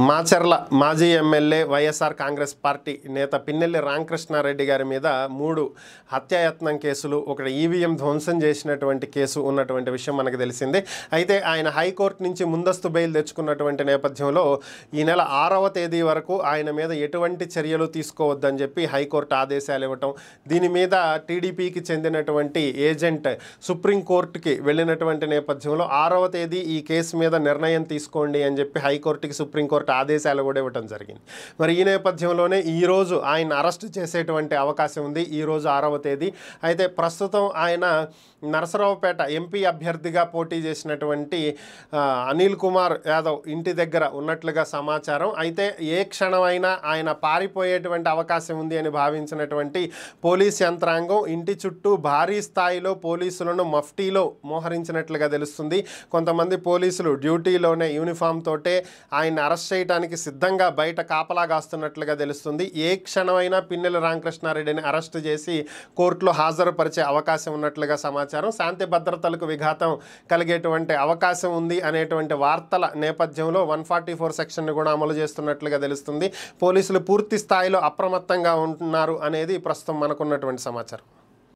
మాచర్ల మాజీ MLA YSR Congress party నేత పిన్నెల్లి రామకృష్ణారెడ్డి గారి మీద 3 హత్యాయత్నం కేసులు, ఒకటి ఈవీఎం ధ్వంసం చేసినటువంటి కేసు ఉన్నటువంటి విషయం మనకు తెలిసిందే. అయితే ఆయన హైకోర్టు నుంచి ముందస్తు బెయిల్ తెచ్చుకున్నటువంటి నేపథ్యంలో ఈ నెల 6వ తేదీ వరకు ఆయన మీద ఎటువంటి చర్యలు తీసుకోవద్దని చెప్పి హైకోర్టు ఆదేశాలు ఇవ్వటం, దీని మీద టీడీపీకి చెందినటువంటి ఏజెంట్ సుప్రీంకోర్టుకి వెళ్ళినటువంటి నేపథ్యంలో 6వ తేదీ ఈ కేసు మీద నిర్ణయం తీసుకోండి అని చెప్పి హైకోర్టుకి సుప్రీంకోర్టు ఆదేశాలు కూడా ఇవ్వడం జరిగింది. మరి ఈ నేపథ్యంలోనే ఈరోజు ఆయన అరెస్ట్ చేసేటువంటి అవకాశం ఉంది, ఈరోజు 6వ తేదీ. అయితే ప్రస్తుతం ఆయన నరసరావుపేట ఎంపీ అభ్యర్థిగా పోటీ చేసినటువంటి అనిల్ కుమార్ యాదవ్ ఇంటి దగ్గర ఉన్నట్లుగా సమాచారం. అయితే ఏ క్షణమైనా ఆయన పారిపోయేటువంటి అవకాశం ఉంది అని భావించినటువంటి పోలీస్ యంత్రాంగం ఇంటి చుట్టూ భారీ స్థాయిలో పోలీసులను మఫ్టీలో మోహరించినట్లుగా తెలుస్తుంది. కొంతమంది పోలీసులు డ్యూటీలోనే యూనిఫామ్ తోటే ఆయన అరెస్ట్ చేయడానికి సిద్ధంగా బయట కాపలా కాస్తున్నట్లుగా తెలుస్తుంది. ఏ క్షణమైనా పిన్నెల్లి రామకృష్ణారెడ్డిని అరెస్టు చేసి కోర్టులో హాజరుపరిచే అవకాశం ఉన్నట్లుగా సమాచారం. శాంతి భద్రతలకు విఘాతం కలిగేటువంటి అవకాశం ఉంది అనేటువంటి వార్తల నేపథ్యంలో 144 సెక్షన్ను కూడా అమలు చేస్తున్నట్లుగా తెలుస్తుంది. పోలీసులు పూర్తి స్థాయిలో అప్రమత్తంగా ఉంటున్నారు అనేది ప్రస్తుతం మనకున్నటువంటి సమాచారం.